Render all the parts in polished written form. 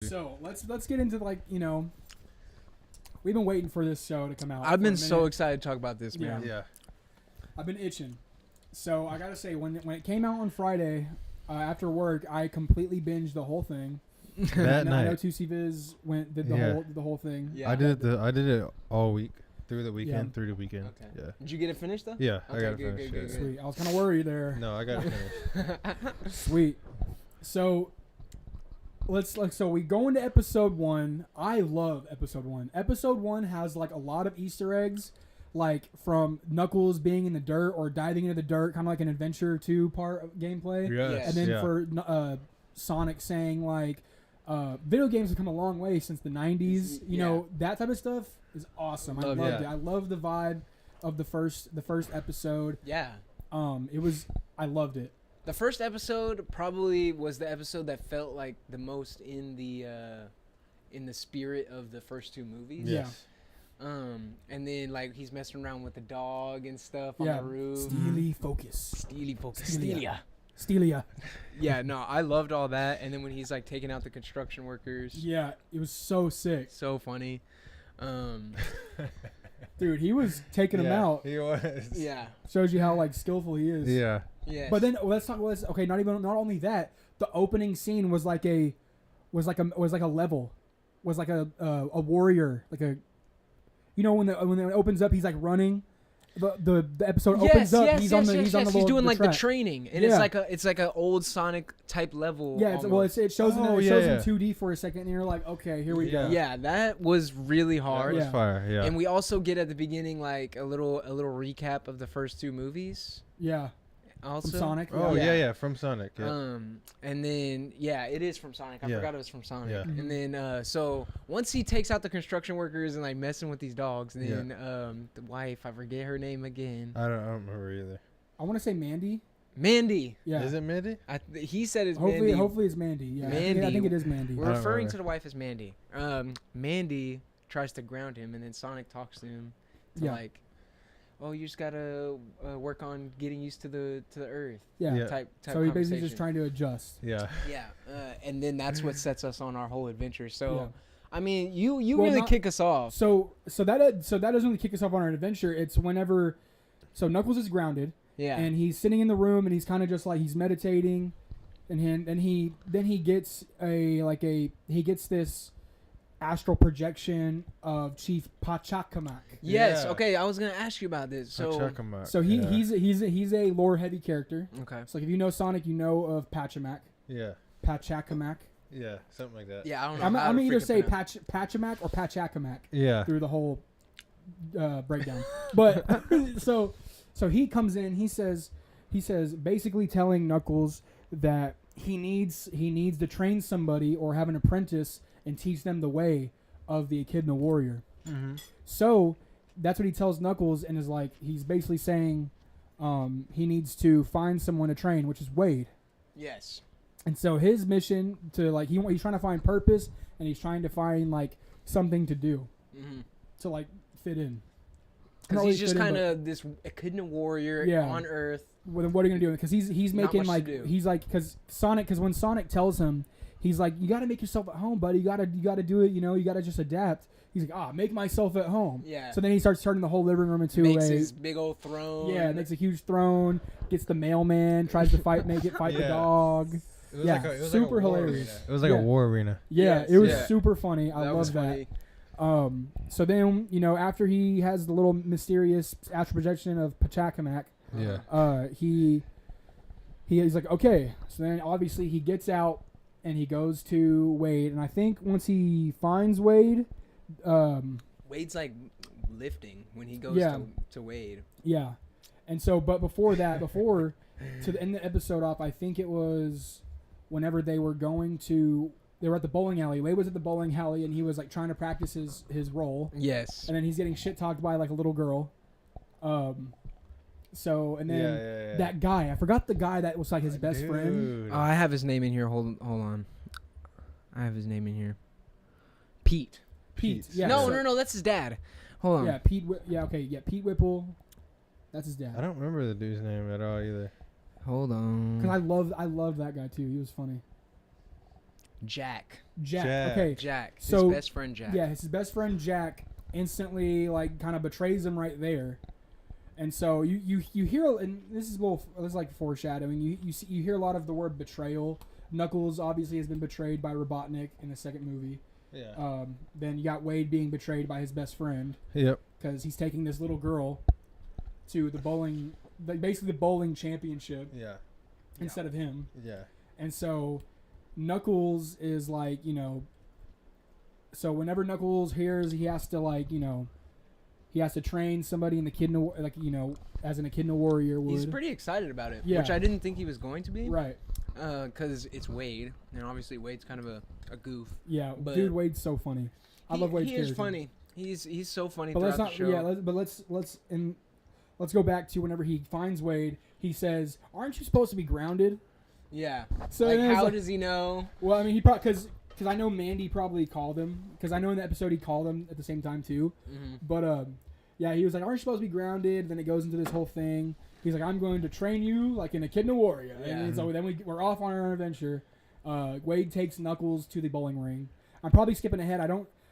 So let's get into we've been waiting for this show to come out. I've for been a so minute. excited to talk about this, man. Yeah. I've been itching. So I gotta say, when it came out on Friday, after work, I completely binged the whole thing. That I know night. 2C Viz did Yeah. the whole thing. Yeah. I did it all week. Through the weekend. Yeah. Through the weekend. Okay. Yeah. Did you get it finished though? Yeah. I Okay, got to good, finish good, it. good. Sweet. I was kind of worried there. No, I got to finish. Sweet. So so we go into episode 1. I love episode 1. Episode 1 has like a lot of Easter eggs, like from Knuckles being in the dirt or diving into the dirt, kind of like an Adventure 2 part of gameplay. Yes. And then yeah. for Sonic saying like, video games have come a long way since the 90s. You know, that type of stuff is awesome. I loved it. I love the vibe of the first episode. Yeah. I loved it. The first episode probably was the episode that felt like the most in the spirit of the first two movies. Yes. And then like he's messing around with the dog and stuff on the roof. Steely focus. Steely focus. Stelia. Stelia. Stelia. Yeah, no, I loved all that. And then when he's like taking out the construction workers, Yeah, it was so sick. so funny. Dude, he was taking him out. He was. Yeah. Shows you how like skillful he is. Yeah. Yeah. But then not only that, the opening scene was like a level. Was like a warrior, like a, you know, when it opens up, he's like running. The episode opens up. He's on the he's doing like track. the training, and Yeah. it's like an old Sonic type level. Yeah, it shows in Oh, it yeah, shows yeah. in 2D for a second, and you're like, okay, here we go. Yeah, that was really hard. That was Yeah. fire. Yeah. And we also get at the beginning like a little recap of the first two movies. Yeah, Also, from Sonic. Oh Yeah. yeah, from Sonic. Yeah. And then it is from Sonic. I Yeah. forgot it was from Sonic. Yeah. Mhm. And then so once he takes out the construction workers and like messing with these dogs, and then the wife, I forget her name again. I don't remember either. I want to say Mandy. Mandy. Yeah. Is it Mandy? He said it's Hopefully, Mandy. it's Mandy. Yeah, I Mandy. think it is Mandy. We're I don't referring remember. to the wife as Mandy. Mandy tries to ground him, and then Sonic talks to him to Yeah. like, oh, you just gotta work on getting used to the earth. Yeah. Yeah. Type So he's basically conversation. just trying to adjust. Yeah. Yeah, and then that's what sets us on our whole adventure. So, Yeah. I mean, you Well, really not- kick us off. So that doesn't really kick us off on our adventure. It's whenever, so Knuckles is grounded, Yeah, and he's sitting in the room, and he's kind of just like he's meditating, and he gets this astral projection of Chief Pachacamac. yes. Yeah. Okay, I was gonna ask you about this. I'll So, check 'em out. So he's a lore heavy character. okay, So like if you know Sonic, you know of Pachacamac. Yeah. Pachacamac. Yeah. Something like that. yeah, I don't know. I'm how gonna to either freaking say pronounce- Pachacamac or Pachacamac Yeah. through the whole breakdown. But so he comes in. He says basically telling Knuckles that he needs to train somebody or have an apprentice and teach them the way of the Echidna warrior. Mm-hmm. So that's what he tells Knuckles, and is like he's basically saying he needs to find someone to train, which is Wade. Yes. And so his mission to like he's trying to find purpose, and he's trying to find like something to do Mm-hmm. to like fit in. Because Not he's really just fit in, kind but of this echidna warrior Yeah. on Earth. what are you gonna do? Because he's Not making much like to do. he's like because when Sonic tells him, he's like, you got to make yourself at home, buddy. You gotta do it. You know, you gotta just adapt. He's like, make myself at home. Yeah. So then he starts turning the whole living room into Makes a his big old throne. makes a huge throne. Gets the mailman, tries to fight the Yeah. dog. It was Yeah, like a super war hilarious. arena. It was like Yeah. a war arena. Yeah, Yes, it was yeah. super funny. I That was love that. funny. So then, after he has the little mysterious astral projection of Pachacamac, Yeah. he's like, okay. So then, obviously, he gets out and he goes to Wade. And I think once he finds Wade, Wade's like lifting when he goes Yeah. to Wade. yeah. And so, but before that, to end the episode off, I think it was whenever they were at the bowling alley. Wade was at the bowling alley and he was like trying to practice his role. Yes. And then he's getting shit talked by like a little girl. So and then Yeah. that guy, I forgot the guy that was like his best friend. Dude. Oh, I have his name in here. Hold on. I have his name in here. Pete. Pete. Pete. Yeah. no, so- no, that's his dad. Hold on. Yeah, Pete. Pete Whipple. That's his I dad. don't remember the dude's name at all either. Hold on. Because I loved that guy too. He was funny. Jack. Jack. Okay. Jack. His So, best friend Jack. Yeah, his best friend Jack instantly like kind of betrays him right there, and so you hear, and this is like foreshadowing. You hear a lot of the word betrayal. Knuckles obviously has been betrayed by Robotnik in the second movie. Yeah. Then you got Wade being betrayed by his best friend Yep. because he's taking this little girl to the bowling, like basically the bowling championship Yeah. instead of him. Yeah. And so Knuckles is like, so whenever Knuckles hears he has to like, he has to train somebody in the Echidna, like, as an Echidna warrior would. He's pretty excited about it, Yeah. which I didn't think he was going to be. Right. Because it's Wade, and obviously Wade's kind of a goof. Yeah. But Dude, Wade's so funny. I love Wade's He character. is funny. He's so funny But throughout let's not. the show. Yeah. Let's go back to whenever he finds Wade. He says, "Aren't you supposed to be grounded?" Yeah. So Like, then it's how like- does he know? Well, I mean, he probably because I know Mandy probably called him because I know in the episode he called him at the same time too. Mm-hmm. But yeah, he was like, "Aren't you supposed to be grounded?" Then it goes into this whole thing. He's like, "I'm going to train you like an Echidna warrior." Yeah. And so then we're off on our adventure. Wade takes Knuckles to the bowling ring. I'm probably skipping ahead.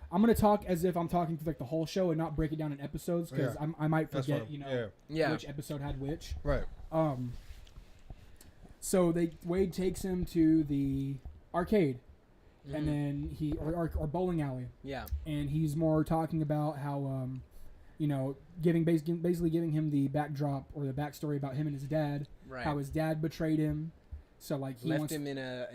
I'm gonna talk as if I'm talking through like the whole show and not break it down in episodes because Yeah. I might That's forget what. Yeah. which episode had which. Right. So Wade takes him to the arcade, Mhm. and then or bowling alley, Yeah. and he's more talking about how basically giving him the backdrop or the backstory about him and his dad, Right. how his dad betrayed him, so like he left wants him in a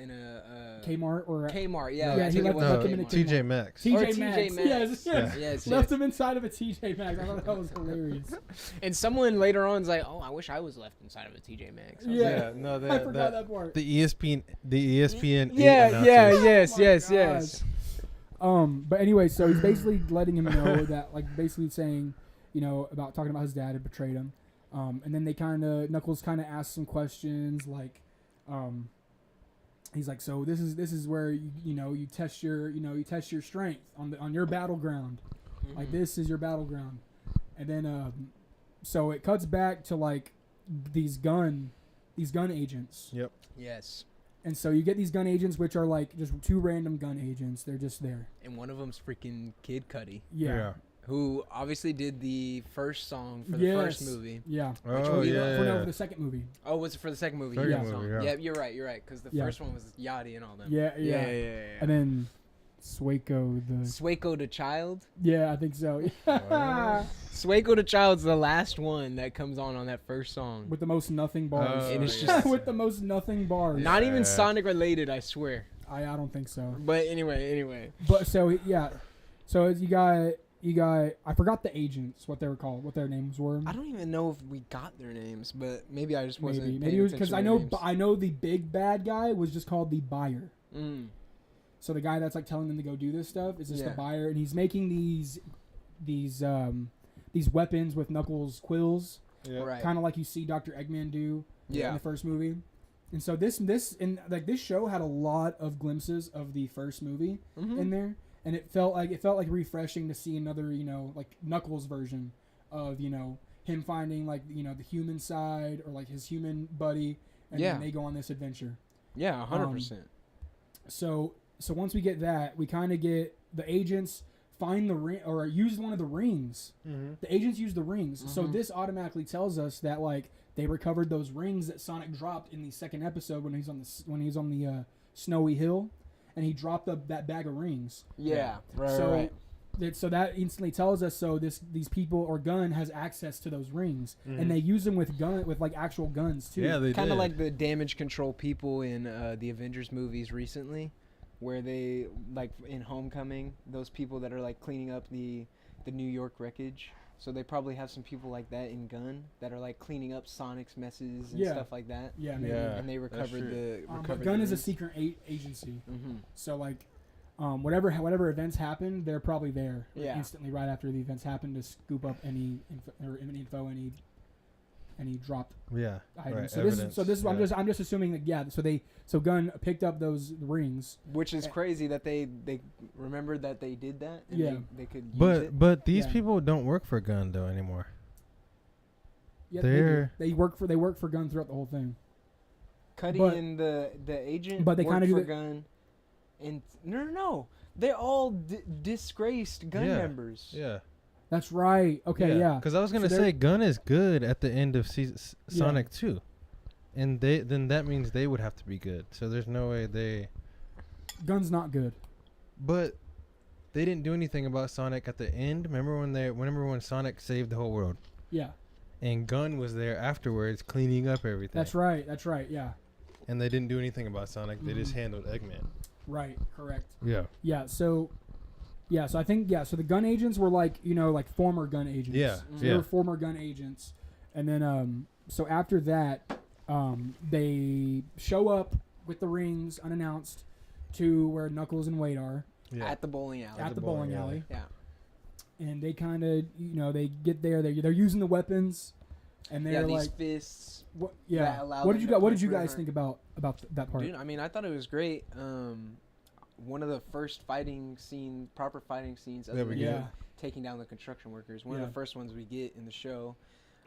Kmart or Kmart. Yeah. Yeah, I he think it left- was left a him in a Kmart. TJ Maxx. TJ Or Maxx. TJ Maxx. Yes, yes. Yes. Left yes. him inside of a TJ Maxx. I thought that was hilarious. And someone later on is like, "Oh, I wish I was left inside of a TJ Maxx." I was Yeah. like, No, I forgot that part. The ESPN. Yeah. announcers. Yes. Oh my Yes. God. Yes. But anyway, so he's basically letting him know that, like, basically saying, about talking about his dad had betrayed him. And then Knuckles kind of asks some questions, like, he's like, so this is where you test your strength on your battleground, like Mhm. this is your battleground, and then so it cuts back to like these gun agents. Yep. Yes. And so you get these gun agents, which are like just two random gun agents. They're just there. And one of them's freaking Kid Cudi, Yeah. who obviously did the first song for the Yes. first movie. Yeah. Oh movie? yeah. For the second movie. Oh, was it for the second movie? Second Yeah. movie, yeah. Yeah, you're right. Because the Yeah. first one was Yachty and all them. Yeah. Yeah. And then Swaco the. Swaco the Child. Yeah, I think so. Swaco the Child's the last one that comes on that first song. With the most nothing bars. Oh, And it's yeah. just With the most nothing bars. not even Yeah. Sonic related, I swear. I don't think so. But anyway. But so yeah, so you got I forgot the agents what they were called, what their names were. I don't even know if we got their names, but maybe I just wasn't. Maybe it was because I know the big bad guy was just called the buyer. Mm. So the guy that's like telling them to go do this stuff is just the Yeah. buyer, and he's making these weapons with Knuckles' quills, Yep. Right. kind of like you see Dr. Eggman do in Yeah. the first movie. And so this show had a lot of glimpses of the first movie Mhm. in there, and it felt like refreshing to see another like Knuckles version of him finding like the human side or like his human buddy, and Yeah. then they go on this adventure. Yeah, 100%. So once we get that, we kind of get the agents find the ring or use one of the rings. Mm-hmm. The agents use the rings, so Mhm. this automatically tells us that like they recovered those rings that Sonic dropped in the second episode when he's on the snowy hill, and he dropped that bag of rings. Yeah. Right. So right. so that instantly tells us these people or gun has access to those rings, Mhm. and they use them with like actual guns too. Yeah, they Kind did. of like the damage control people in the Avengers movies recently, where they like in Homecoming, those people that are like cleaning up the New York wreckage. So they probably have some people like that in Gun that are like cleaning up Sonic's messes and Yeah. stuff like that. Yeah, maybe. Yeah. And they that's recovered true. the. But gun is a secret agency. Mm-hmm. So like, whatever events happen, they're probably there Yeah. instantly right after the events happen to scoop up any info, any dropped Yeah. items. Right. So this is yeah. I'm just assuming that So Gunn picked up those rings. Which is crazy that they remembered that they did that. And Yeah. They could use it. But these Yeah. people don't work for Gun though anymore. Yeah, They're- they work for Gunn throughout the whole thing. Cuddy but- and the agent but they worked kinda do for the- Gun, And no. They're all disgraced gun Yeah. members. Yeah. That's right. Okay, yeah. Because I was gonna So say they're- Gun is good at the end of Yeah. Sonic 2, and then that means they would have to be good. So there's no way they. Gun's not good. But they didn't do anything about Sonic at the end. Remember when Sonic saved the whole world, Yeah. and Gun was there afterwards cleaning up everything. That's right. That's right. Yeah. And they didn't do anything about Sonic. They just Mhm. handled Eggman. Right. Correct. Yeah. Yeah. So I think so the gun agents were like like former gun agents. Yeah, So they yeah. were former gun agents, and then so after that they show up with the rings unannounced to where Knuckles and Wade are Yeah. At the bowling alley. at the bowling alley, Yeah. and they kind of they get there. They're using the weapons, and Yeah, they're these like, fists. what, that yeah. allow What them did you to guys What did punch you guys forever. think about that part? Dude, I mean, I thought it was great. One of the first proper fighting scenes, other That we than get. Yeah. taking down the construction workers. One Yeah. of the first ones we get in the show.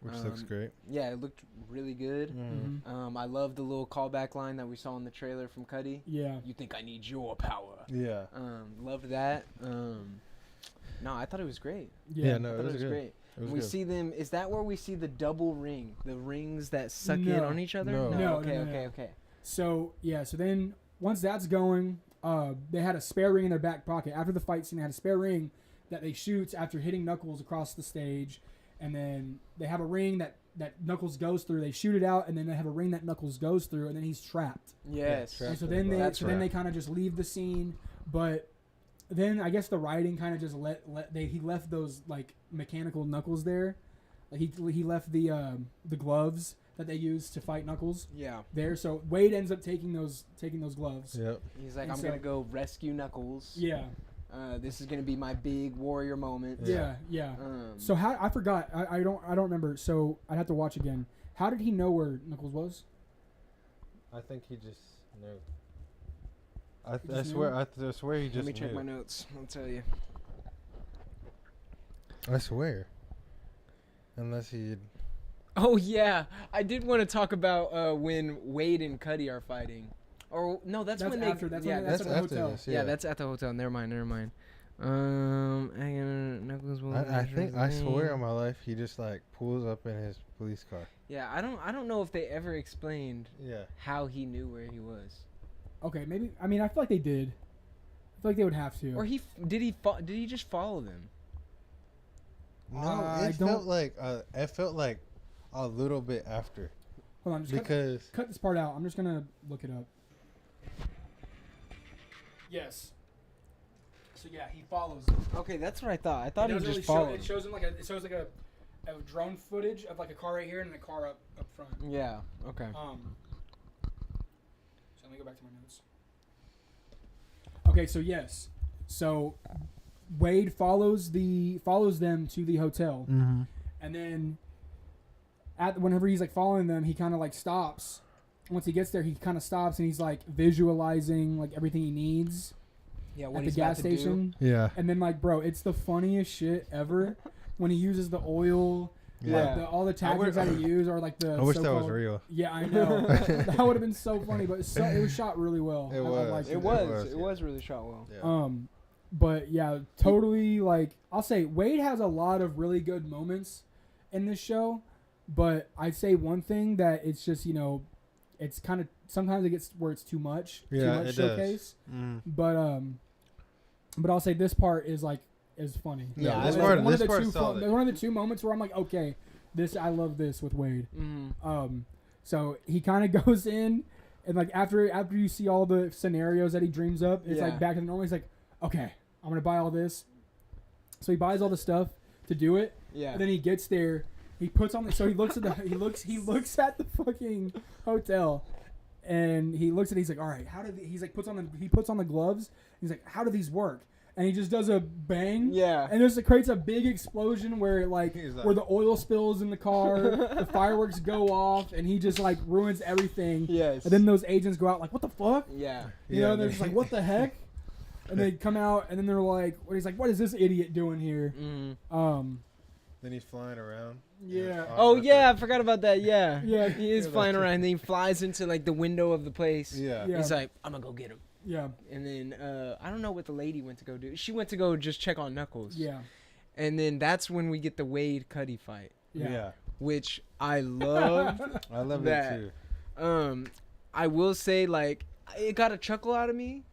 Which looks great. Yeah, it looked really good. Mhm. I love the little callback line that we saw in the trailer from Cuddy. Yeah. You think I need your power? Yeah. Loved that. No, I thought it was great. Yeah. I No, thought it was good. great. It was We good. see them. Is that where we see the double ring? The rings that suck in No. on each other? No. No, Okay. no, no, Okay. no. Okay. So then once that's going, they had a spare ring in their back pocket. After the fight scene, they had a spare ring that they shoot after hitting Knuckles across the stage, and then they have a ring that Knuckles goes through. They shoot it out, and then they have a ring that Knuckles goes through, and then he's trapped. Yes. trapped. And so That's then right. That's then they right. kind of just leave the scene, but then I guess the writing kind of just he left those like mechanical Knuckles there. Like he left the gloves that they use to fight Knuckles Yeah. there. So Wade ends up taking those gloves. Yep. He's like, And I'm so- gonna go rescue Knuckles. Yeah, This is gonna be my big warrior moment. yeah. Um, So how I forgot. I don't remember. So I'd have to watch again. How did he know where Knuckles was? I think he just knew. He I just swear. knew? I swear he just let me check knew. my notes. I'll tell you. I swear. Unless he. Oh yeah, I did want to talk about when Wade and Cuddy are fighting. Or no, that's when they. after. That's yeah, when that's at That's the after hotel. this. yeah, that's at the hotel. Never mind. Knuckles will. I think I swear on my life he just like pulls up in his police car. Yeah, I don't know if they ever explained Yeah. how he knew where he was, Okay, maybe. I mean, I feel like they did. I feel like they would have to. or did he just follow them? No, I it don't- felt like a little bit after Hold on, just because cut this part out. I'm just gonna look it up. Yes. So yeah, he follows them. Okay, that's what I thought. I thought It he doesn't just really show- followed. It shows him like a drone footage of like a car right here and a car up front. Yeah. Okay. So let me go back to my notes. Okay, so yes, so Wade follows them to the hotel, Mm-hmm. and then whenever he's like following them, he kind of like stops. Once he gets there, he kind of stops and he's like visualizing like everything he needs Yeah. at What the he's gas about to do. station. Yeah. And then like, bro, it's the funniest shit ever when he uses the oil. Yeah. Like, all the tactics that he used are like the. I wish that was so-called- real. Yeah, I know. That would have been so funny, but it was shot really well. It I was. liked It was really shot well. Yeah. But yeah, totally. Like I'll say, Wade has a lot of really good moments in this show. But I'd say one thing that it's just it's kind of sometimes it gets where it's too much Yeah, it does. showcase. Mm. But I'll say this part is funny. Yeah, this It's part- one this of the part's two solid. one of the two moments where I'm like, okay, I love this with Wade. Mm-hmm. So he kind of goes in, and like after you see all the scenarios that he dreams up, it's Yeah. like back to the normal. He's like, okay, I'm gonna buy all this. So he buys all the stuff to do it, Yeah. and then he gets there. He puts on the so he looks at the he looks at the fucking hotel, and he looks at it, he's like, all right, he's like puts on the gloves. He's like, how do these work? And he just does a bang. Yeah. And it creates a big explosion where He's like- where the oil spills in the car, the fireworks go off, and he just like ruins everything. Yes. And then those agents go out like, what the fuck? Yeah. You know, Yeah, they're just like, what the heck? And they come out, and then they're like, he's like, what is this idiot doing here? Mm-hmm. Then he's flying around. Yeah. Oh yeah, I forgot about that. Yeah. Yeah. He is Yeah, flying that's- around. And he flies into like the window of the place. Yeah. Yeah. He's like, I'm gonna go get him. Yeah. And then I don't know what the lady went to go do. She went to go just check on Knuckles. Yeah. And then that's when we get the Wade Cuddy fight, Yeah. which I loved. I love that. it too. I will say, like, it got a chuckle out of me,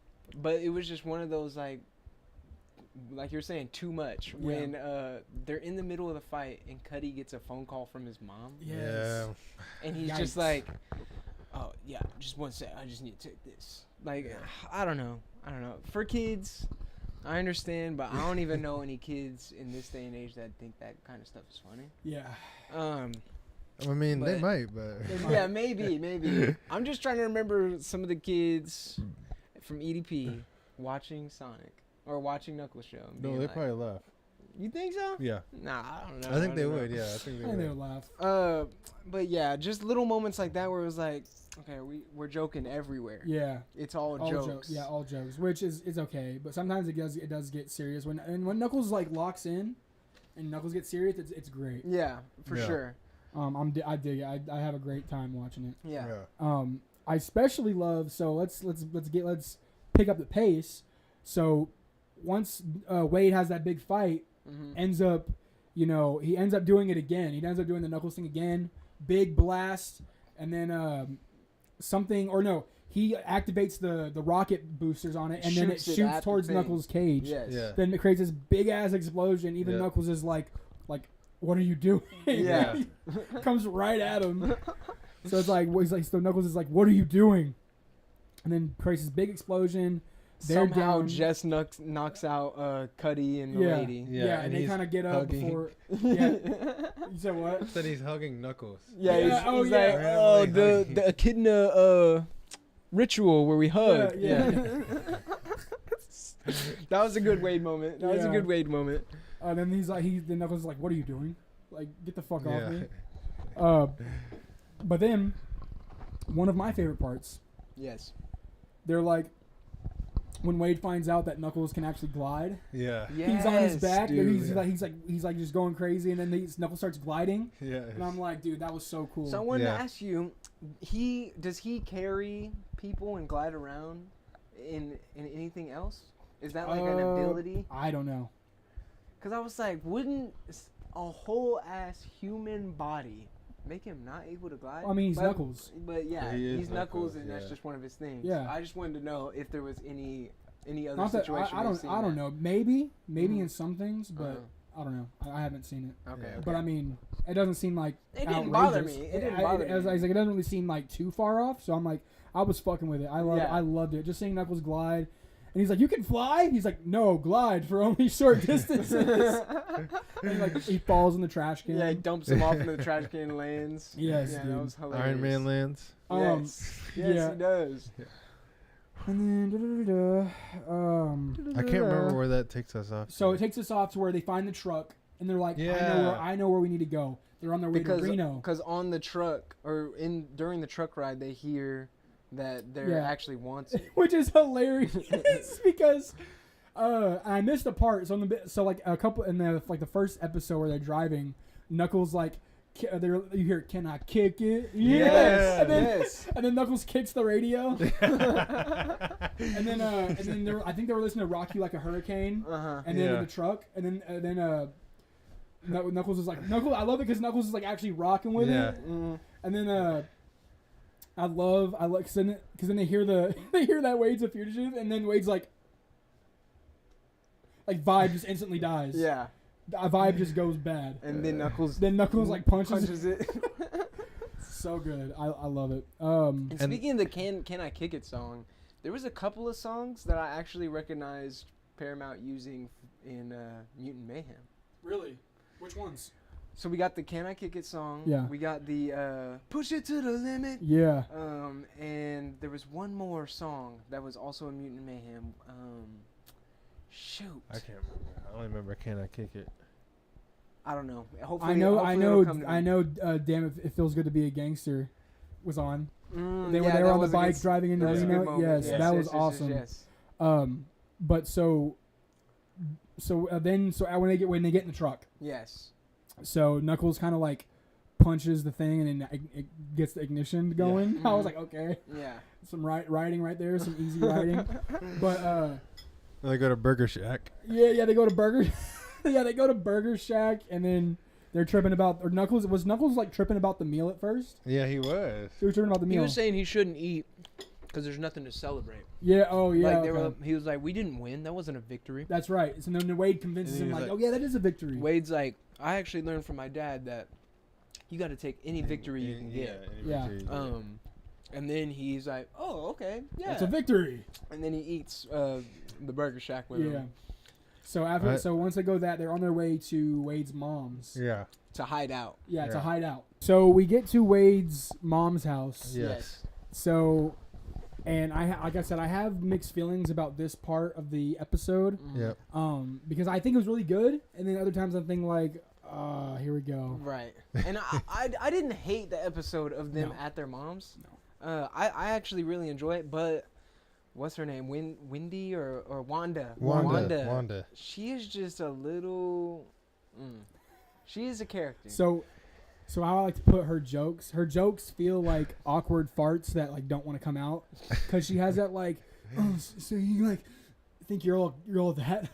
but it was just one of those, like you're saying, too much. Yeah. When they're in the middle of the fight and Cuddy gets a phone call from his mom. Yes. And he's just Yikes. like, oh, yeah, just one sec. I just need to take this. Like, I don't know. For kids, I understand, but I don't even know any kids in this day and age that think that kind of stuff is funny. Yeah. I mean, they But- might, but They might. Yeah, maybe. I'm just trying to remember some of the kids from EDP watching Sonic or watching Knuckles show. and no, being they like, probably laugh. You think so? Yeah, Nah, I don't know. I think they don't know. would. Yeah, I think I they think they would. would laugh. But yeah, just little moments like that where it was like, okay, we're joking everywhere. Yeah. It's all All jokes. Yeah, all jokes, which is okay, but sometimes it does get serious when Knuckles like locks in, and Knuckles gets serious. It's great. Yeah, for Yeah. sure. I dig it. I have a great time watching it. Yeah. I especially love. So let's pick up the pace. So once Wade has that big fight, Mm-hmm. ends up, he ends up doing it again. He ends up doing the Knuckles thing again. Big blast, and then he activates the rocket boosters on it, and then it Shoots it shoots at the towards thing. Knuckles' cage. Yes. Yeah. Then it creates this big ass explosion. Even Yeah. Knuckles is like, what are you doing? Yeah. Comes right at him. So it's like, so Knuckles is like, what are you doing? And then creates this big explosion. They're Somehow down. Jess knocks out Cuddy and the Yeah. lady. Yeah, Yeah, and and they he's kind of get up hugging. before. Yeah. You said what? Said he's hugging Knuckles. Yeah, Yeah, he's, oh, he's yeah. like, Randomly oh, hugging. the echidna ritual where we hug. Yeah. That was a good Wade moment. That was a Yeah. good Wade moment. Then then Knuckles is like, what are you doing? Like, get the fuck off Yeah. me. But then, one of my favorite parts, Yes. they're like, when Wade finds out that Knuckles can actually glide, Yeah. he's on his Yes, back. dude. He's like just going crazy, and then Knuckles starts gliding, Yeah. and I'm like, dude, that was so cool. So I wanted Yeah. to ask you, does he carry people and glide around in anything else? Is that like an ability? I don't know. Because I was like, wouldn't a whole ass human body make him not able to glide? I mean, he's But- Knuckles. But yeah, He is he's Knuckles, Knuckles, and that's yeah. just one of his things. Yeah. I just wanted to know if there was any other Not that situation. I where you've don't. I seen don't that. know. Maybe Mhm. in some things, but I don't know. I haven't seen it. Okay. Yeah. okay. But I mean, it doesn't seem like It didn't bother outrageous. me. It didn't bother I was me. like, it doesn't really seem like too far off. So I'm like, I was fucking with it. I Yeah. loved it. Just seeing Knuckles glide, and he's like, "You can fly." He's like, "No, glide for only short distances." And like he falls in the trash can. Yeah, he dumps him off into the trash can and lands. Yes, yeah, dude. that was hilarious. Iron Man lands. Yes, yes, yeah. he does. And then I can't remember where that takes us off. So to. it takes us off to where they find the truck, and they're like, Yeah. I know where we need to go." They're on their way to Reno. Because on the truck or during the truck ride, they hear that they're Yeah. actually wanted. Which is hilarious because I missed a part. So like a couple in the first episode where they're driving, Knuckles like you hear, "Can I kick it?" Yes, and then yes. and then Knuckles kicks the radio, and then I think they were listening to "Rock You Like a Hurricane," Uh-huh. and then Yeah. in the truck, and then Knuckles is like Knuckles. I love it because Knuckles is like actually rocking with Yeah. it. Mm. And then I love because then they hear they hear that Wade's a fugitive, and then Wade's like vibe just instantly dies. Yeah. A vibe just goes bad. And then Knuckles Then Knuckles like punches it. so good. I love it. And speaking of the Can I Kick It song, there was a couple of songs that I actually recognized Paramount using in Mutant Mayhem. Really, which ones? So we got the Can I Kick It song. Yeah. We got the Push It to the Limit. Yeah. And there was one more song that was also in Mutant Mayhem. Shoot. I can't remember. I only remember Can I Kick It? I don't know. Hopefully, I know. it'll come to me. I know. Damn it feels good to be a gangster. Was on. They were yeah, there that on the was a bike good- driving into that was a good Reno. moment. Yes, that was awesome. Yes. But so when they get in the truck, Yes. so Knuckles kind of like punches the thing and then it gets the ignition going. I was like, okay, Yeah. some writing right there, some easy writing. But They go to Burger Shack. yeah, they go to Burger. Yeah, they go to Burger Shack and then they're tripping about. Or Knuckles like tripping about the meal at first. Yeah, he was. He was tripping about the He meal. was saying he shouldn't eat because there's nothing to celebrate. Yeah. Oh yeah. Like Okay. he was like, we didn't win. That wasn't a victory. That's right. So then Wade convinces And him he was like, like- oh yeah, that is a victory. Wade's like, I actually learned from my dad that you got to take any victory you can get. Yeah. And then he's like, oh, okay, yeah. It's a victory. And then he eats the Burger Shack with Yeah. him So after, Right. so once they go that, they're on their way to Wade's mom's. Yeah. to hide out. Yeah, to Yeah. hide out. So we get to Wade's mom's house. Yes. So, and like I said, I have mixed feelings about this part of the episode. Mhm. Yep. Because I think it was really good, and then other times I'm thinking like, here we go. Right. And I didn't hate the episode of them No. at their mom's. I actually really enjoy it, but what's her name? Wendy or Wanda? Wanda. She is just a little. She is a character. So how I like to put her jokes. Her jokes feel like awkward farts that like don't want to come out, because she has that like, oh, so you like think you're all that.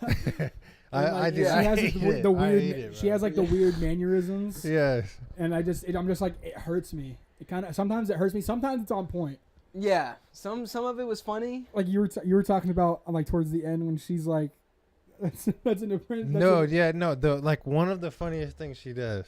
And, I like, did. She I has hate the it. I weird. hate it, She bro. has like the weird mannerisms, Yes. and I'm just like, it hurts me. It kind of sometimes it hurts me. Sometimes it's on point. yeah, some of it was funny. Like you were talking about like towards the end when she's like, that's an apprentice. No, yeah, no. The like one of the funniest things she does,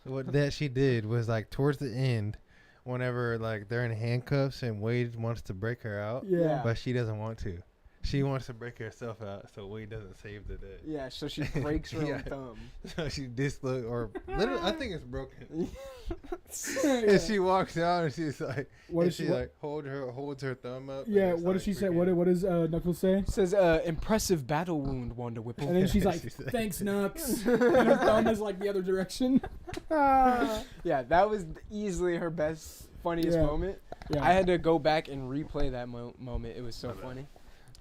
that she did was like towards the end, whenever like they're in handcuffs and Wade wants to break her out, Yeah. but she doesn't want to. She wants to break herself out so Wade doesn't save the day. Yeah, so she breaks her Yeah. own thumb. So she dislocate, or literally, I think it's broken. Yeah. And she walks out and she's like, What and is she? she What, like holds her thumb up. and yeah. it's, What like, does she say? freaking- What does Knuckles say? Says impressive battle wound, Wanda Whipple. And then she's like, She said- "Thanks, Nux." And her thumb is like the other direction. yeah. Yeah, that was easily her best, funniest Yeah. moment. I had to go back and replay that moment. It was so funny.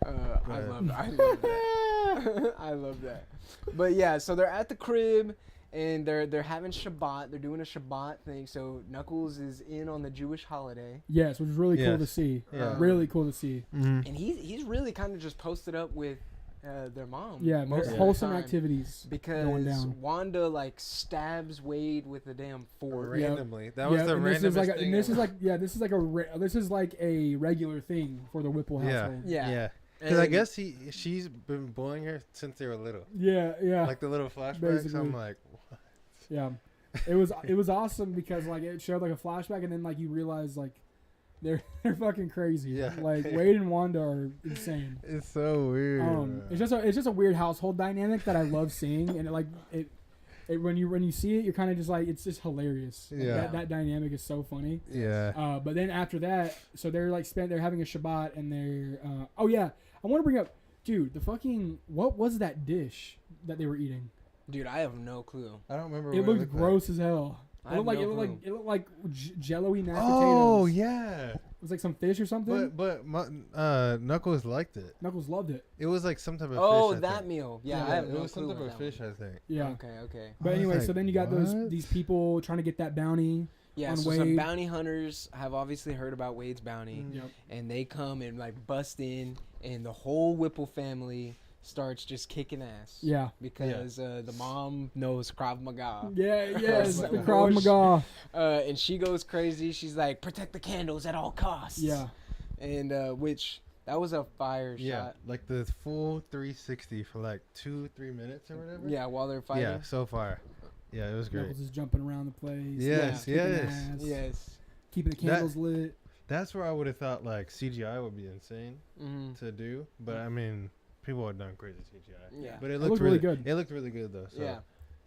I love that. I love that. But yeah, so they're at the crib and they're having Shabbat. They're doing a Shabbat thing. So Knuckles is in on the Jewish holiday, Yes, which is really cool Yes. to see. Yeah. Really cool to see. Mhm. and he's really kind of just posted up with their mom. Yeah, most of the wholesome time. activities. Because going down. Wanda like stabs Wade with a damn fork. Yeah. Randomly. That was Yeah, the and this is randomest like thing. and this is ever. like this is like a regular thing for the Whipple Yeah. household. Yeah. Yeah. Because I And- guess she's been bullying her since they were little. Yeah, yeah, Like the little flashbacks. Basically. I'm like, yeah. It was awesome because like it showed like a flashback and then like you realize like they're fucking crazy. Yeah. Like Wade and Wanda are insane. it's so weird. It's just a weird household dynamic that I love seeing, and it when you see it, you're kind of just like, it's just hilarious. Like, Yeah. that dynamic is so funny. Yeah. But then after that, so they're having a Shabbat, and they're oh yeah, I want to bring up, dude, the fucking, what was that dish that they were eating? Dude, I have no clue. I don't remember. It what looked gross as hell. I It looked have like no clue. it looked like jello-y mashed Oh potatoes. yeah. It was like some fish or something. But Knuckles liked it. Knuckles loved it. It was like some type of Oh, fish. I that think. meal. Yeah, Yeah, I have it no was some clue type what of that fish, was. I think. Yeah. Okay. But I was anyway, like, so then you got what? these people trying to get that bounty. Yeah, On so some Wade. bounty hunters have obviously heard about Wade's bounty, Yep. and they come and like bust in, and the whole Whipple family starts just kicking ass. Yeah. Because the mom knows Krav Maga. Yeah, yes, Like, the of Krav course. Maga. And she goes crazy. She's like, protect the candles at all costs. Yeah. And which, that was a fire Yeah, shot. like the full 360 for like 2-3 minutes or whatever. Yeah, while they're fighting. Yeah, so far. Yeah, it was great. Knuckles is jumping around the place. Yes, kicking yes. ass, Yes. keeping the candles lit. That's where I would have thought like CGI would be insane Mm-hmm. to do, but I mean, people have done crazy CGI. Yeah. But it looked looked really really good. It looked really good though. So, Yeah.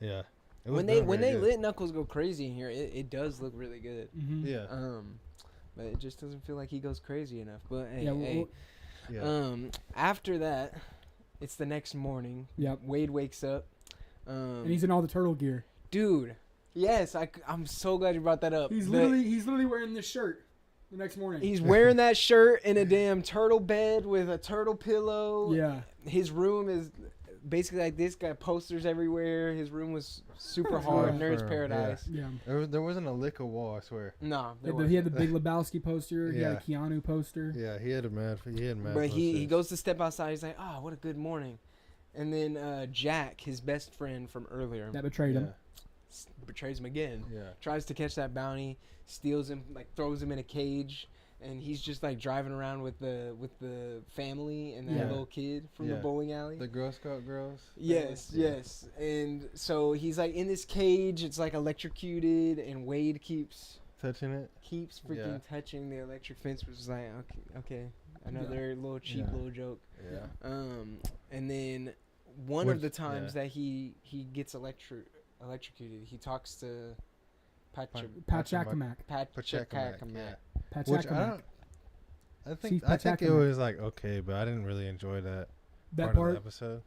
Yeah. It was When they done when very they good. let Knuckles go crazy in here, it does look really good. Mm-hmm. Yeah. But it just doesn't feel like he goes crazy enough. But hey, Yeah, hey. Yeah. After that, it's the next morning. Yep. Wade wakes up. And he's in all the turtle gear. Dude. Yes, I'm so glad you brought that up. He's The- literally wearing this shirt the next morning. He's wearing that shirt in a damn turtle bed with a turtle pillow. yeah. His room is basically like this guy posters everywhere. His room was super Yeah. hard. Nerd's Yeah. Paradise. Yeah. There wasn't a lick of wall, I swear. No, there He had wasn't. the Big Lebowski poster. He had a Yeah. Keanu poster. Yeah, he had mad. But he posters. goes to step outside. He's like, "Oh, what a good morning." And then Jack, his best friend from earlier, That betrayed him. betrays him again. Yeah. Tries to catch that bounty, steals him, like throws him in a cage, and he's just like driving around with the family and that Yeah. little kid from the Yeah. bowling alley. The Girl Scout girls. Yes, Yeah. yes. And so he's like in this cage. It's like electrocuted, and Wade keeps Touching it. freaking Yeah. touching the electric fence, which is like okay, another little cheap Yeah. little joke. Yeah. And then one Which- of the times yeah. that he gets electrocuted, he talks to Patrick Pachacamac. Pachacamac. Pachacamac. Yeah. Which I Pachacamac. don't. I Chief think it Pachacamac. was like okay, but I didn't really enjoy that That part of part, the episode.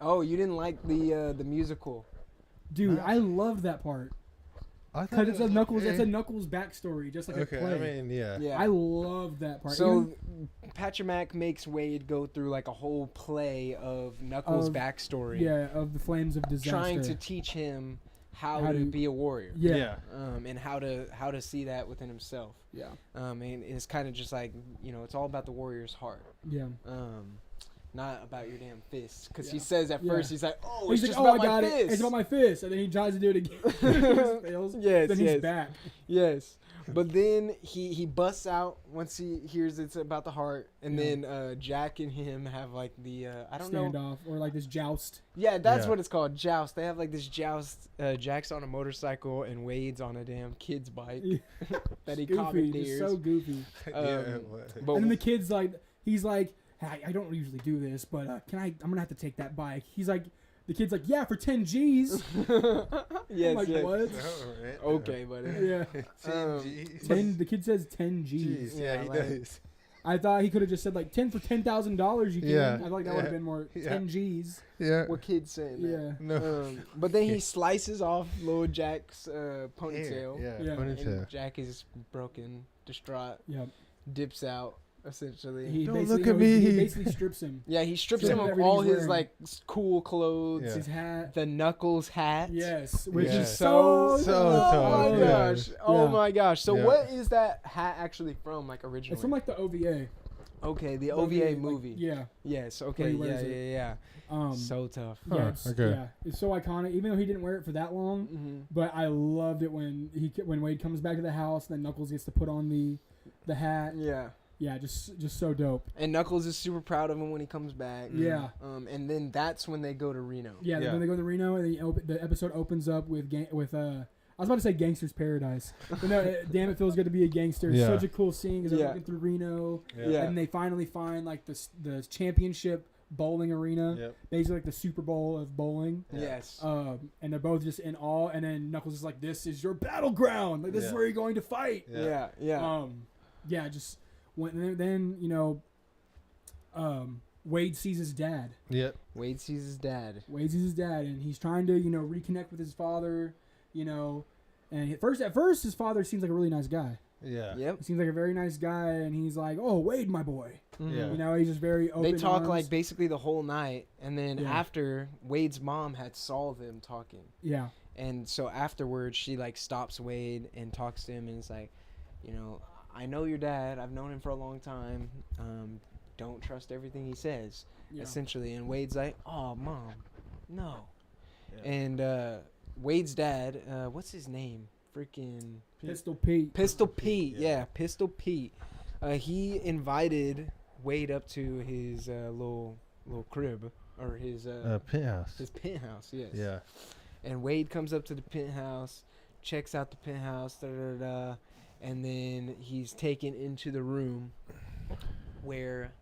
Oh, you didn't like the musical? dude, Nah. I love that part I because it it's a was Knuckles. It's a okay. Knuckles backstory, just like Okay, a play. I mean, yeah. Yeah. I love that part. So Even- Pachacamac makes Wade go through like a whole play of Knuckles' Of- backstory, yeah, of the flames of disaster. trying to teach him how How to to- be a warrior. Yeah, And how to see that within himself. yeah, And it's kind of just like, it's all about the warrior's heart. yeah. Not about your damn fists. Because Yeah. he says at Yeah. first, he's like, oh, He's it's like, just "Oh, about I got my it. fists. It's about my fist," and then he tries to do it again. He just fails. Yes, Then yes. he's back. Yes. But then he busts out once he hears it's about the heart. And Yeah. then Jack and him have like the, I don't know. Standoff or like this joust. Yeah, that's Yeah. what it's called, joust. They have like this joust. Jack's on a motorcycle and Wade's on a damn kid's bike that he Goofy, commandeers. just so goofy. yeah. Um, What? But And then the kid's like, he's like, hey, I don't usually do this, but I'm gonna have to take that bike. He's like, the kid's like, yeah, for 10 G's. yes, I'm like, yes. what? Okay, buddy. Yeah, 10. The kid says 10 G's. Jeez, yeah, he like- does. I thought he could have just said like 10 for $10,000. You can. Yeah, I feel like that would have yeah, been more yeah. 10 G's. Yeah. What kid's saying that? Yeah. No. But then he slices off Lil Jack's ponytail. Yeah, Yeah. ponytail. And Jack is broken, distraught, Yeah. dips out, essentially. He Don't basically, look at He me. basically strips him. Yeah, he strips Strips him him of everything all he's his wearing. cool clothes. Yeah. His hat. The Knuckles hat. Yes, which Yeah. is so So oh tough, my yeah. gosh. Oh Yeah. my gosh. So Yeah. what is that hat actually from, like, originally? It's from like the OVA. okay, the The OVA like, movie. yeah. Yes, Where okay, he wears yeah, it. yeah. So tough. Yeah, Huh, it's, okay. yeah, it's so iconic. Even though he didn't wear it for that long, Mm-hmm. but I loved it when Wade comes back to the house, and then Knuckles gets to put on the hat. Yeah. Yeah, just so dope. And Knuckles is super proud of him when he comes back. Yeah, And then that's when they go to Reno. yeah. Yeah. When they go to Reno, and the episode opens up with I was about to say Gangster's Paradise, but no, damn, it feels good to be a gangster. It's Yeah. such a cool scene because they're Yeah. walking through Reno, Yeah. and they finally find like the championship bowling arena, Yep. basically like the Super Bowl of bowling. Yeah. Yes. And they're both just in awe, and then Knuckles is like, "This is your battleground. Like this is Yeah. where you're going to fight." Yeah. Yeah. Yeah, just then Wade sees his dad. Yep. Wade sees his dad. Wade sees his dad, and he's trying to reconnect with his father. And at first his father seems like a really nice guy. Yeah. Yep. He seems like a very nice guy, and he's like, "Oh, Wade, my boy." Mhm. He's just very open. They talk arms. like basically the whole night, and then Yeah. after Wade's mom had saw them talking, yeah, and so afterwards she like stops Wade and talks to him, and it's like, I know your dad. I've known him for a long time. Don't trust everything he says, yeah. essentially. And Wade's like, "Oh, mom, no." Yeah. And Wade's dad, what's his name? Freaking Pistol Pete. Pistol Pete, Pete. yeah. Yeah, Pistol Pete. He invited Wade up to his little crib or his Penthouse. penthouse. Yes. Yeah. And Wade comes up to the penthouse, checks out the penthouse, and then he's taken into the room where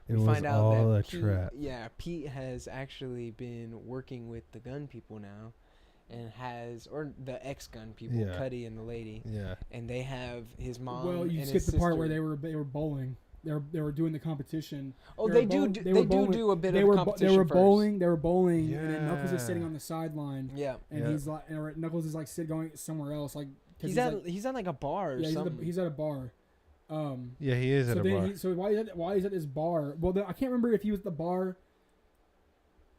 It we was find out all that a Pete, trap. yeah, Pete has actually been working with the gun people now, and or the ex-gun people, Yeah. Cuddy and the lady, Yeah. and they have his mom. Well, you and skipped his the part sister. where they were bowling. They were doing the competition. Oh, they they were do. bowl- They, they were do bowling- do a bit They of were competition they were first. bowling. They were bowling, and then Knuckles is sitting Yeah. on the sideline, Yeah, and Yeah. he's like, or Knuckles is like going somewhere else, like 'cause he's at like a bar or yeah, something. he's at a bar. Yeah, he is So at a then bar. so why is at this bar? Well, I can't remember if he was at the bar.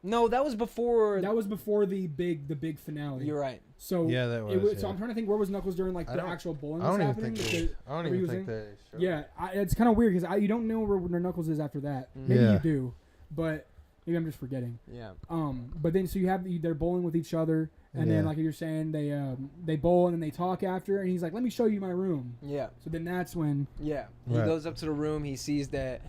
No, that was before. That was before the big finale. You're right. So Yeah, that was. So yeah. I'm trying to think, where was Knuckles during like I the don't- actual bowling I was don't even happening? think Because- I don't were you even think saying? they. Yeah, it's kind of weird because you don't know where Knuckles is after that. Maybe Yeah. you do, but maybe I'm just forgetting. Yeah. But then so you have they're bowling with each other, and then Yeah. like you're saying they bowl and then they talk after, and he's like, "Let me show you my room." Yeah. So then that's when Yeah. He Right. goes up to the room. He sees that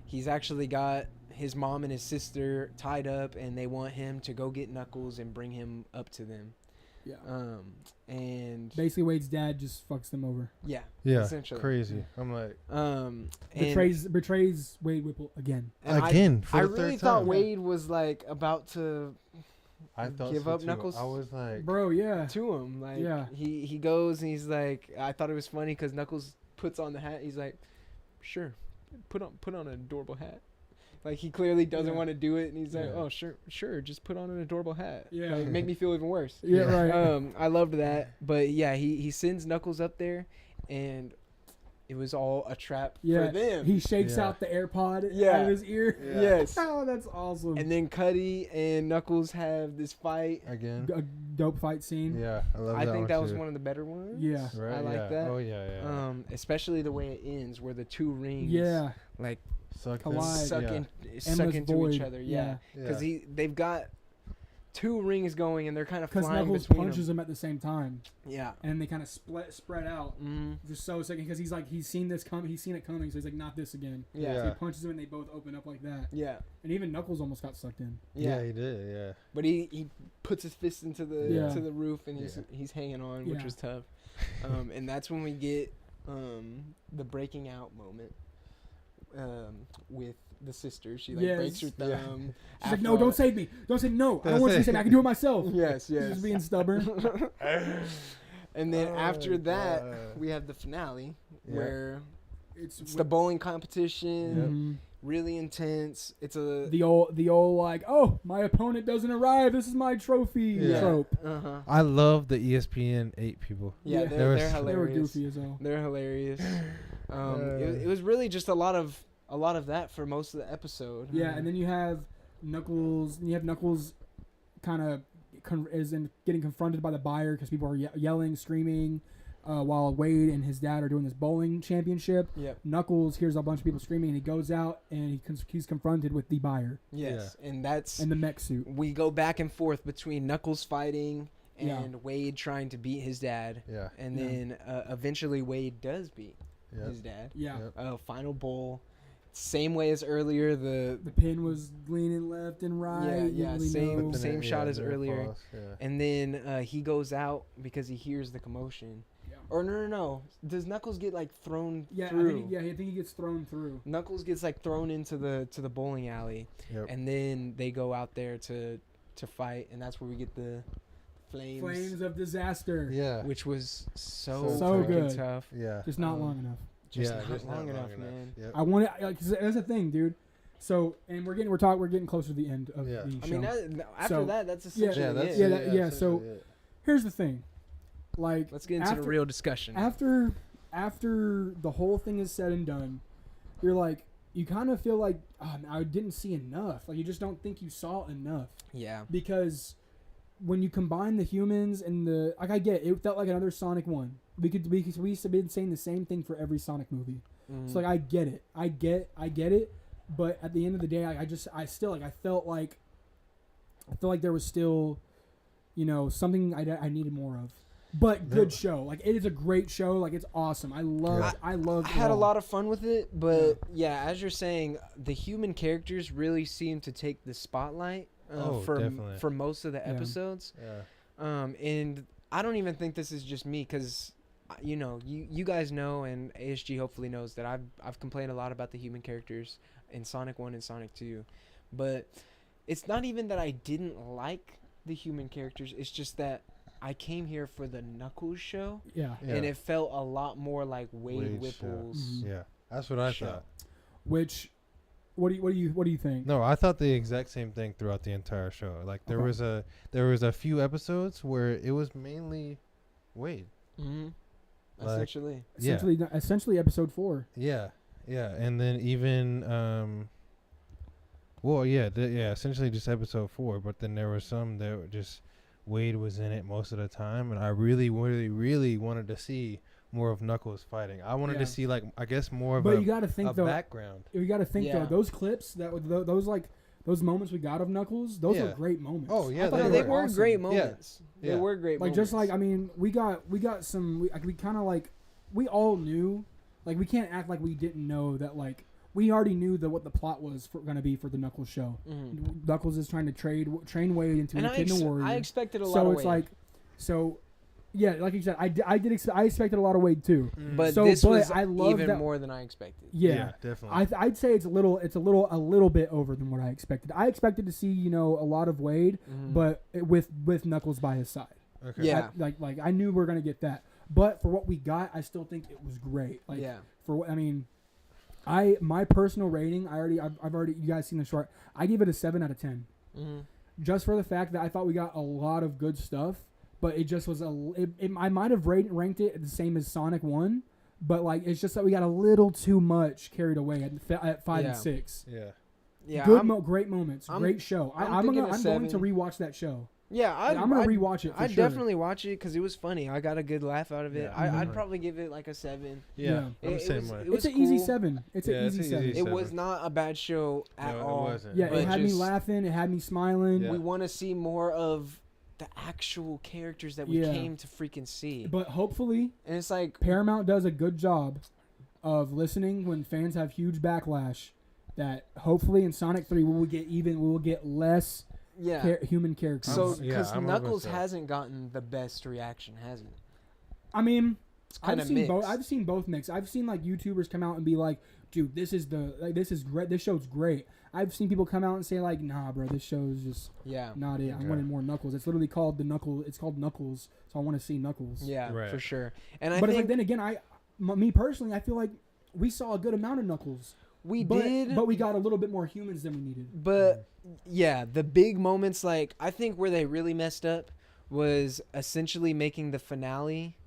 he's actually got his mom and his sister tied up, and they want him to go get Knuckles and bring him up to them. yeah, And basically Wade's dad just fucks them over, yeah. Yeah, Essentially. crazy. I'm like And, betrays Wade Whipple again. and again for I the really third thought time. Wade was like about to I thought give so up too. Knuckles. I was like, Bro, yeah, to him. Like Yeah. he goes and he's like, I thought it was funny because Knuckles puts on the hat. He's like, sure, put on an adorable hat. Like he clearly doesn't Yeah. want to do it, and he's like, Yeah. oh sure, just put on an adorable hat. Yeah. Like, make me feel even worse. yeah, Yeah. right. I loved that, but yeah, he sends Knuckles up there, and it was all a trap Yeah, for them. he shakes Yeah. out the AirPod out Yeah. of his ear. Yeah. Yes. Oh, that's awesome. And then Cuddy and Knuckles have this fight. again. A dope fight scene. Yeah, I love I that think one that was too. one of the better ones. Yeah. Right, I like yeah. that. Oh yeah. Especially the way it ends, where the two rings, Yeah. like Suck Collide. suck, Yeah. suck Endless into void. each other. Yeah, Yeah. because they've got two rings going, and they're kind of Because flying Knuckles between punches them. him at the same time, Yeah. and they kind of spread out. Mm-hmm. Just so second, because he's seen this coming. He's seen it coming, so he's like, not this again. Yeah. So Yeah. he punches him, and they both open up like that. Yeah. And even Knuckles almost got sucked in. Yeah. He did. Yeah. But he puts his fist into the Yeah. to the roof, and he's Yeah. he's hanging on, which Yeah. was tough. And that's when we get the breaking out moment with the sister. She like breaks her Yes. Yeah. thumb. She's like, no, don't save me. Don't say no. I don't want you to save me. I can do it myself. Yes, She's yes. just being stubborn. And then Oh after my that, God. we have the finale Yeah. where It's it's the bowling competition, Mhm. really intense. It's a the old like, oh, my opponent doesn't arrive. This is my trophy Yeah. trope. uh-huh. I love the ESPN 8 people. Yeah, Yeah. they're, There was- they're They were hilarious. goofy as hell. They're hilarious. It was really just a lot of that for most of the episode. Yeah, and then you have Knuckles. You have Knuckles, kind of getting confronted by the buyer because people are yelling, screaming, while Wade and his dad are doing this bowling championship. Yep. Knuckles hears a bunch of people screaming, and he goes out and he's confronted with the buyer Yes, and that's in the mech suit. we go back and forth between Knuckles fighting Yeah. and Wade trying to beat his dad, Yeah. and Yeah. then eventually Wade does beat Yeah. his dad. Yeah, Yep. Final bowl, same way as earlier. The the pin was leaning left and right. Yeah, you yeah, really same- know. But then same shot as then it earlier. falls, Yeah. and then he goes out because he hears the commotion. Yeah. Or no. Does Knuckles get like thrown Yeah, through? I think he gets thrown through. Knuckles gets like thrown into the bowling alley, Yep. and then they go out there to fight, and that's where we get the Flames of disaster. Yeah. which was so So freaking good. tough. Yeah. Just not Um, long enough. Just yeah, not just long not enough, man. Yep. I want to. That's the thing, dude. So, and we're getting closer to the end of Yeah. the I show. mean, after So- that, that's Yeah, essentially Yeah, that's it. Yeah, that- yeah, so- essentially it. Here's the thing. Like, Let's get into the real discussion. after the whole thing is said and done, you're like, you kind of feel like, oh, I didn't see enough. Like, you just don't think you saw enough Yeah. because when you combine the humans and the I get it felt like another Sonic one. We used to be saying the same thing for every Sonic movie. Mhm. So like I get it, I get it, but at the end of the day, I felt like there was still, something I needed more of. But good show, like it is a great show, like it's awesome. I loved. I it had a all. lot of fun with it, but yeah, as you're saying, the human characters really seem to take the spotlight Oh, definitely. for most of the Yeah. episodes. Yeah. And I don't even think this is just me, because you guys know, and ASG hopefully knows that I've complained a lot about the human characters in Sonic 1 and Sonic 2, but it's not even that I didn't like the human characters. It's just that I came here for the Knuckles show, Yeah. Yeah. and it felt a lot more like Wade Wade's show. Whipple's. Mhm. Yeah. That's what I Show. thought. Which, what do you think? No, I thought the exact same thing throughout the entire show. Like there Okay. was a few episodes where it was mainly Wade. Mm-hmm. Like- Essentially. Essentially, episode 4. Yeah. Yeah. And then even Well, yeah, essentially just episode 4. But then there was some that were just Wade was in it most of the time, and I really, really, really wanted to see more of Knuckles fighting. I wanted Yeah. to see like I guess more of But a, you got to think though. background. You got to think Yeah. though. Those clips those moments we got of Knuckles, those Yeah. were great moments. Oh, yeah, I thought No, they they were awesome. great moments. Yeah. They were great Like moments. just like I mean, we got some. We kind of like we all knew. Like we can't act like we didn't know that. Like we already knew what the plot was going to be for the Knuckles show. Mhm. Knuckles is trying to train Wade into And a kid and a warrior. I expected a lot So of it's Wade. like, yeah, like you said, I expected a lot of Wade too. But So, this but was I love even that- more than I expected. Yeah. Definitely. I'd say it's a little bit over than what I expected. I expected to see a lot of Wade, Mhm. but with Knuckles by his side. okay. Yeah. Like I knew we were gonna get that, but for what we got, I still think it was great. Like yeah. for what I mean, my personal rating, I've already you guys seen the short. I give it a 7 out of 10, Mm-hmm. just for the fact that I thought we got a lot of good stuff, but it just was I might have ranked it the same as Sonic 1. But like it's just that we got a little too much carried away at 5 Yeah. and 6. Yeah. Yeah. Good, I'm- great moments, I'm- great show. I'm I'm thinking going a to 7. rewatch that show. Yeah, I'm going to rewatch it. For I'd sure. definitely watch it because it was funny. I got a good laugh out of it. Yeah, I'd definitely. probably give it like a 7. Yeah. Yeah. I'm the It same was- way. it was It's an easy cool. 7. It's Yeah, an it's easy an 7. easy It 7. was not a bad show at No, all. it wasn't. Yeah, But it had me just- laughing. It had me smiling. Yeah. We want to see more of the actual characters that we Yeah. came to freaking see. But hopefully, And it's like, Paramount does a good job of listening when fans have huge backlash. That hopefully in Sonic 3 we will get less yeah. human characters. So, Yeah, because I'm Knuckles hoping so. hasn't gotten the best reaction, has he? I mean, It's kind I've of seen mixed. both. I've seen both mixed. I've seen like YouTubers come out and be like, "Dude, this is great. This show's great." I've seen people come out and say like, "Nah, bro, this show's just Yeah. not it. I Okay. wanted more Knuckles." It's literally called the Knuckle. It's called Knuckles, so I want to see Knuckles. Yeah, Right. for sure. And I But it's think like then again, me personally, I feel like we saw a good amount of Knuckles. we but, did, but we got a little bit more humans than we needed. But yeah, the big moments, like I think where they really messed up was essentially making the finale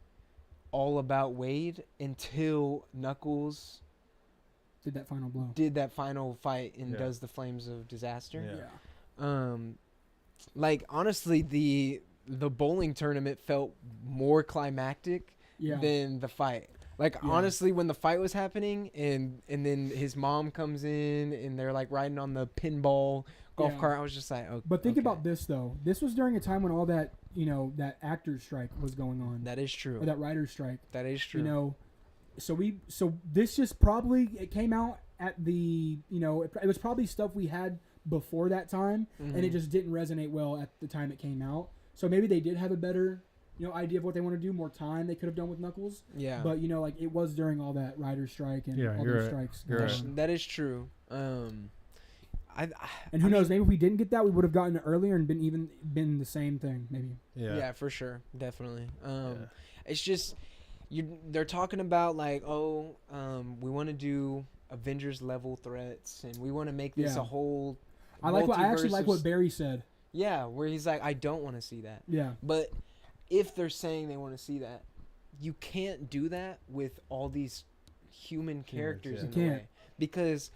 all about Wade until Knuckles Did that final blow? did that final fight and Yeah. does the Flames of Disaster. Yeah. Like honestly, the bowling tournament felt more climactic Yeah. than the fight. Like Yeah. honestly, when the fight was happening and then his mom comes in and they're like riding on the pinball golf Yeah. cart, I was just like, okay. But think about this though. This was during a time when all that that actors strike was going on, That is true. or that writers strike. That is true. So this just probably it came out at the it was probably stuff we had before that time, and it Mhm. just didn't resonate well at the time it came out. So maybe they did have a better idea of what they want to do, more time they could have done with Knuckles. Yeah. But like it was during all that writer strike and Yeah, all you're those right. strikes. You're going right. on. That is true. And who knows? Maybe if we didn't get that, we would have gotten it earlier and been the same thing. Maybe. Yeah. For sure, definitely. Yeah. It's just they're talking about like, we want to do Avengers level threats, and we want to make this Yeah. a whole. I actually multiverse like of what Barry said. Yeah, where he's like, I don't want to see that. Yeah. But if they're saying they want to see that, you can't do that with all these human characters yeah. in You the can't. way. Because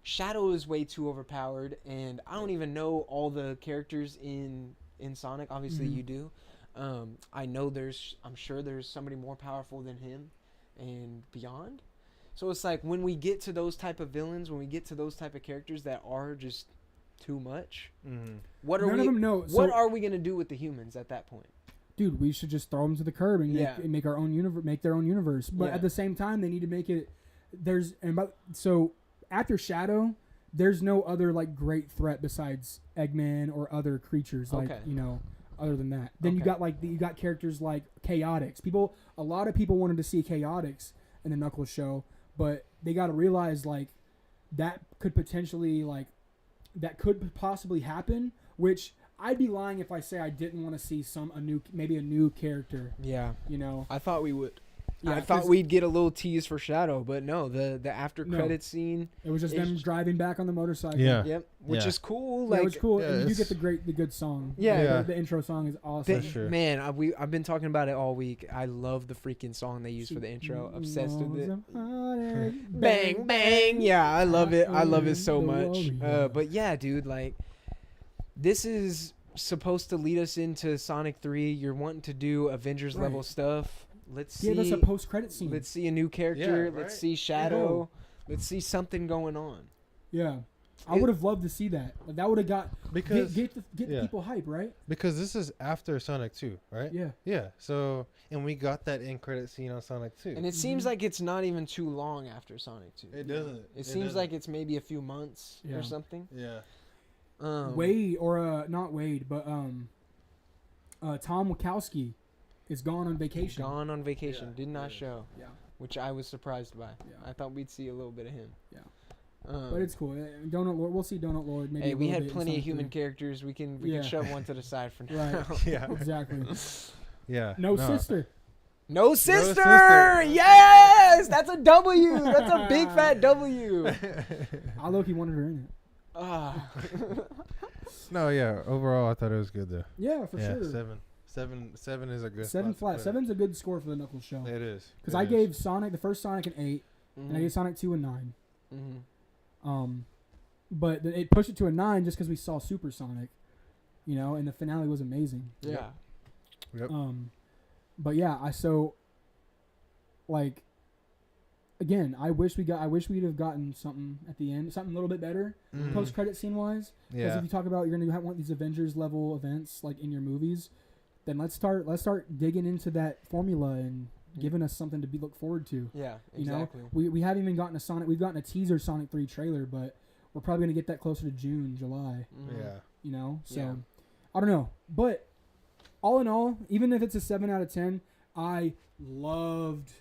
Shadow is way too overpowered, and I don't even know all the characters in Sonic. Obviously, Mhm. you do. I'm sure there's somebody more powerful than him and beyond. So it's like when we get to those type of villains, when we get to those type of characters that are just too much, Mm-hmm. what are None of them know. what So- are we gonna do with the humans at that point? Dude, we should just throw them to the curb and Yeah. make our own universe, make their own universe. But Yeah. at the same time, they need to make it. So after Shadow, there's no other like great threat besides Eggman or other creatures like Okay. other than that. Then you Okay. got you got characters like Chaotix. A lot of people wanted to see Chaotix in the Knuckles show, but they got to realize like that could potentially that could possibly happen. Which I'd be lying if I say I didn't want to see maybe a new character. Yeah, You know, I thought we would. I Yeah, thought 'cause we'd get a little tease for Shadow, but no, the after No. credit scene. it was just them it's- driving back on the motorcycle. Yeah. Yep, which Yeah. is cool. Yeah, Like it was cool. yeah, and you do it's- get the good song. Yeah. Yeah. The intro song is awesome. They- sure. Man, I've been talking about it all week. I love the freaking song they use for the intro. Obsessed with it. Bang bang. Yeah, I love it. I love it so The much. warrior. But yeah, dude, like this is supposed to lead us into Sonic 3. You're wanting to do Avengers level Right. stuff. Let's Give us see. a post-credit scene. Let's see a new character. Yeah, Let's right? see Shadow. Let's see something going on. Yeah, I It- would have loved to see that. Like, that would have got Because get the yeah. people hype, right? because this is after Sonic 2, right? Yeah. Yeah. So and we got that end credit scene on Sonic 2. And it seems Mhm. like it's not even too long after Sonic 2. It doesn't. It seems like it's maybe a few months Yeah. or something. Yeah. Wade or not Wade, but Tom Wachowski is gone on vacation. Gone on vacation. Yeah, Did not yeah. show. Yeah. Which I was surprised by. Yeah. I thought we'd see a little bit of him. Yeah. Um, But it's cool. Donut Lord. We'll see Donut Lord. Maybe hey, a we little had bit in plenty of Sonic human 3. characters. We can Yeah. shove one to the side for now. Right. Yeah. Exactly. Yeah. No sister. No sister! sister. Yes! That's a W! That's a big fat W! I low-key wanted her in it. Ah. No, yeah. Overall, I thought it was good though. Yeah, for yeah, sure. seven is a good. Seven spot to flat. put it. Seven's a good score for the Knuckles show. It is. Because It I is. gave Sonic the first Sonic an 8, and I gave Sonic 2 a 9. Mhm. But it pushed it to a 9 just because we saw Super Sonic, you know, and the finale was amazing. Yeah. Yep. But yeah, like again, I wish we'd have gotten something at the end, something a little bit better Mhm. post credit scene wise. Because Yeah. if you talk about you're gonna want these Avengers level events like in your movies, then let's start digging into that formula and giving us something to look forward to. Yeah, You exactly. know, we haven't even gotten a Sonic. We've gotten a teaser Sonic 3 trailer, but we're probably gonna get that closer to June, July. Mhm. Yeah. You know, so Yeah. I don't know, but all in all, even if it's a 7 out of 10, I loved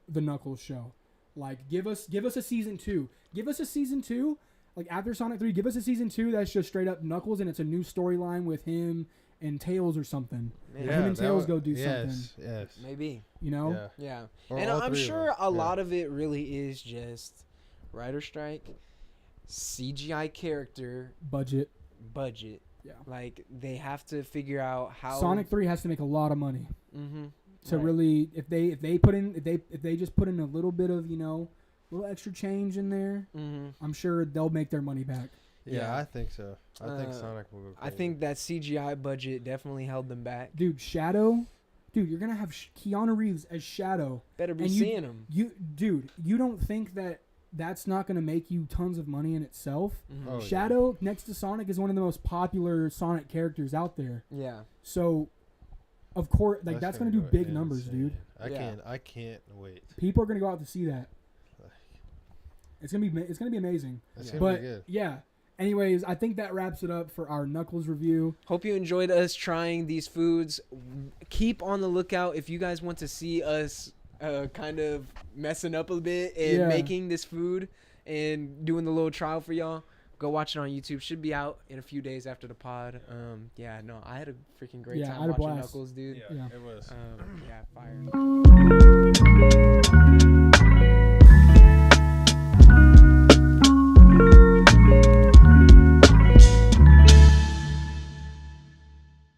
the Knuckles show. Like, give us a season 2. Give us a season 2. Like after Sonic 3, give us a season 2 that's just straight up Knuckles and it's a new storyline with him and Tails or something. Man, him and that Tails wa- go do yes, Yes. Maybe. You know? Yeah. Yeah. Or And all I'm three of sure them. a Yeah. lot of it really is just writer strike, CGI character, Budget. budget. Yeah. Like they have to figure out how Sonic 3 has to make a lot of money Mm-hmm. to really if they just put in a little bit of, you know, little extra change in there, Mm-hmm. I'm sure they'll make their money back. Yeah, Yeah. I think so. I think Uh, Sonic will go I crazy. think that CGI budget definitely held them back. Dude, Shadow. Dude, you're gonna have Keanu Reeves as Shadow. Better be And you- seeing them. You don't think that that's not gonna make you tons of money in itself? Mm-hmm. Oh, yeah. Shadow next to Sonic is one of the most popular Sonic characters out there. Yeah. So, of course, like that's gonna do go big numbers, insane. dude. Yeah. I can't wait. People are gonna go out to see that. It's gonna be amazing. That's Yeah. gonna But be good. yeah. Anyways, I think that wraps it up for our Knuckles review. Hope you enjoyed us trying these foods. Keep on the lookout if you guys want to see us kind of messing up a bit and Yeah. making this food and doing the little trial for y'all. Go watch it on YouTube. Should be out in a few days after the pod. Yeah, no, I had a freaking great Yeah, I time had a watching blast. Knuckles, dude. Yeah. It was. Yeah, fire.